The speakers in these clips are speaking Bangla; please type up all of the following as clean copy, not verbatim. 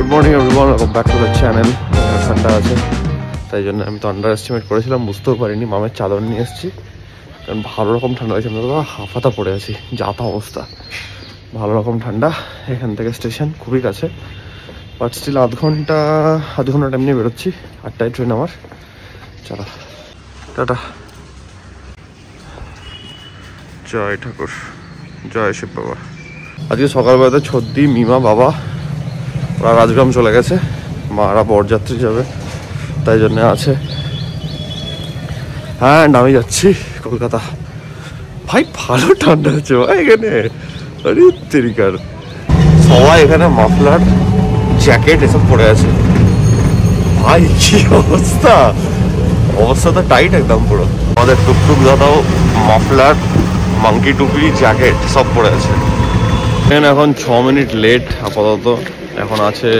Good morning everyone, welcome back to the channel. ঠান্ডা আছে তাই জন্য আমি তো আন্ডার এস্টিমেট করেছিলাম, বুঝতেও পারিনি। মামের চাদর নিয়ে এসেছি কারণ ভালো রকম ঠান্ডা হয়েছে। আমরা তো হাফাতা পড়ে আছি, যাতা অবস্থা, ভালো রকম ঠান্ডা। এখান থেকে স্টেশন খুবই কাছে, বাট স্টিল আধ ঘন্টা টাইম নিয়ে বেরোচ্ছি। 8টায় ট্রেন আমার। চলো টাটা। জয় ঠাকুর, জয় শিব বাবা। আজকে সকালবেলাতে ছদ্দি, মিমা, বাবা ওরা রাজগ্রাম চলে গেছে। মারা বরযাত্রী যাবে তাই জন্য আছে। হ্যাঁ আমি যাচ্ছি কলকাতা। ভাই ভালো ঠান্ডা হচ্ছে ভাই এখানে, আরে তেরিকার। সবাই এখানে মাফলার, জ্যাকেট এসব পরে আছে। ভাই কি অবস্থা, অবস্থা তো টাইট একদম পুরো। আমাদের টুকটুক দাদাও মাফলার, মাঙ্কি টুপি, জ্যাকেট সব পরে আছে। ট্রেন এখন 6 মিনিট লেট আপাতত। এখন আছে,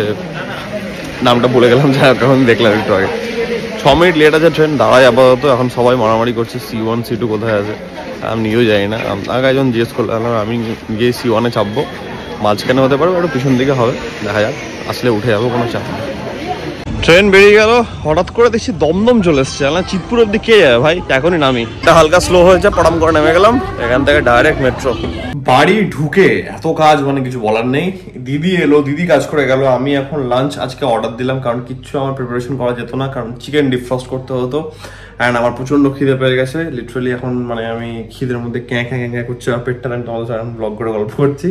নামটা বলে গেলাম, যাই হোক এখন দেখলাম একটু আগে 6 মিনিট লেট আছে ট্রেন, দাঁড়ায় আপাতত। এখন সবাই মারামারি করছে C1 C2 কোথায় আছে, আমি নিজেও জানি না। আগে একজন জিজ্ঞেস করলাম, আমি গিয়ে C1-এ চাপবো। মাঝখানে হতে পারবে, একটু পিছন দিকে হবে, দেখা যাক। আসলে উঠে যাবো, কোনো চাপ নেই। ট্রেন বেরিয়ে গেল, হঠাৎ করে দেখছি দমদম চলে এসছে। চিতপুর অব্দি কে যায় ভাই, এখনই নামি। হালকা স্লো হয়েছে, পড়াম করে নেমে গেলাম। এখান থেকে ডাইরেক্ট মেট্রো। বাড়ি ঢুকে এত কাজ, মানে কিছু বলার নেই। দিদি এলো, দিদি কাজ করে গেল। আমি এখন লাঞ্চ আজকে অর্ডার দিলাম, কারণ কিচ্ছু আমার প্রিপারেশন করা যেত না, কারণ চিকেন ডিফ্রস্ট করতে হতো। অ্যান্ড আমার প্রচন্ড খিদে পেয়ে গেছে লিটারালি। এখন মানে আমি খিদের মধ্যে ক্যাঁ করছি, আমার পেটটা। আমি তোমাদের সাথে ব্লগ করে গল্প করছি।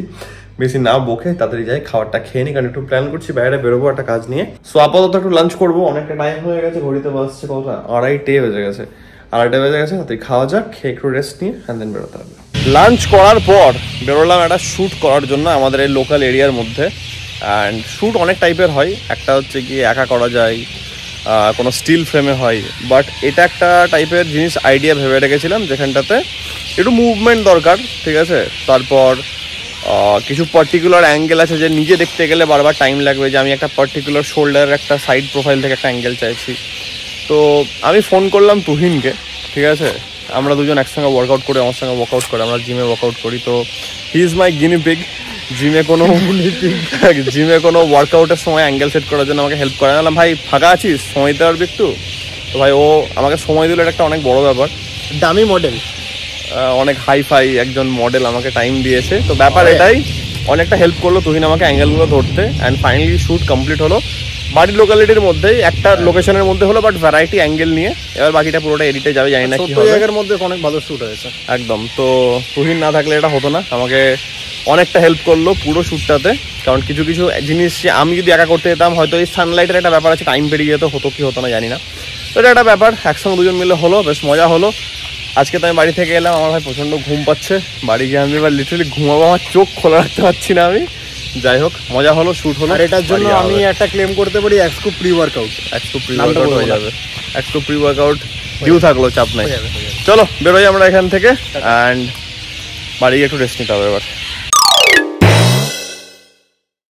বেশি না বকে তাড়াতাড়ি যাই, খাবারটা খেয়ে নি, কারণ একটু প্ল্যান করছি বাইরে বেরোবো একটা কাজ নিয়ে। সো আপাতত একটু লাঞ্চ করবো, অনেকটা টাইম হয়ে গেছে, ঘড়িতে বাজছে কতটা, 2:30 বেজে গেছে। 2:30 বেজে গেছে, তাই খাওয়া যাক, খেয়ে একটু রেস্ট নিয়ে হ্যাঁ দেন বেরোতে হবে। লাঞ্চ করার পর বেরোলাম একটা শ্যুট করার জন্য আমাদের এই লোকাল এরিয়ার মধ্যে। অ্যান্ড শ্যুট অনেক টাইপের হয়, একটা হচ্ছে কি একা করা যায়, কোনো স্টিল ফ্রেমে হয়। বাট এটা একটা টাইপের জিনিস আইডিয়া ভেবে রেখেছিলাম, যেখানটাতে একটু মুভমেন্ট দরকার, ঠিক আছে। তারপর কিছু পার্টিকুলার অ্যাঙ্গেল আছে যে নিজে দেখতে গেলে বারবার টাইম লাগবে, যে আমি একটা পার্টিকুলার শোল্ডারের একটা সাইড প্রোফাইল থেকে একটা অ্যাঙ্গেল চাইছি। তো আমি ফোন করলাম তুহিনকে, ঠিক আছে। আমরা দুজন একসঙ্গে ওয়ার্কআউট করি, আমার সঙ্গে ওয়ার্কআউট করে, আমরা জিমে ওয়ার্কআউট করি। তো he is my guinea pig. জিমে কোনো ওয়ার্কআউটের সময় অ্যাঙ্গেল সেট করার জন্য আমাকে হেল্প করে। বললাম ভাই ফাঁকা আছিস, সময় দিতে পারবি একটু? তো ভাই ও আমাকে সময় দিল, এটা একটা অনেক বড় ব্যাপার। দামি মডেল, অনেক হাইফাই একজন মডেল আমাকে টাইম দিয়েছে। তো ব্যাপার এটাই, অনেকটা হেল্প করলো তুহিন আমাকে অ্যাঙ্গেলগুলো ধরতে। অ্যান্ড ফাইনালি শ্যুট কমপ্লিট হলো। বাড়ির লোকালিটির মধ্যেই একটা লোকেশনের মধ্যে হলো, বাট ভ্যারাইটি অ্যাঙ্গেল নিয়ে। এবার বাকিটা পুরোটা এডিটে যাবে, জানি না কি হবে। জায়গার মধ্যে অনেক ভালো শ্যুট হয়েছে একদম। তো তুহিন না থাকলে এটা হতো না, আমাকে অনেকটা হেল্প করলো পুরো শ্যুটটাতে। কারণ কিছু কিছু জিনিস আমি যদি একা করতে যেতাম, হয়তো এই সানলাইটের একটা ব্যাপার আছে, টাইম পেরিয়ে যেত, হতো কি হতো না জানি না। তো এটা একটা ব্যাপার, একসঙ্গে দুজন মিলে হলো, বেশ মজা হলো। আজকে তো আমি বাড়ি থেকে এলাম, আমার ভাই প্রচণ্ড ঘুম পাচ্ছে। বাড়ি গিয়ে আমি এবার লিটারালি ঘুমাবো, আমার চোখ খোলা রাখতে পারছি না আমি। যাই হোক, মজা হলো, শ্যুট হলো। আর এটার জন্য আমি একটা ক্লেম করতে পারি, এক্সকো প্রি ওয়ার্কআউট। এক্সকো প্রি ওয়ার্কআউট হয়ে যাবে, এক্সকো প্রি ওয়ার্কআউট ডিউ থাকলো, চাপ নাই। চলো বেরোই আমরা এখান থেকে, অ্যান্ড বাড়ি একটু রেস্ট নিতে হবে এবার।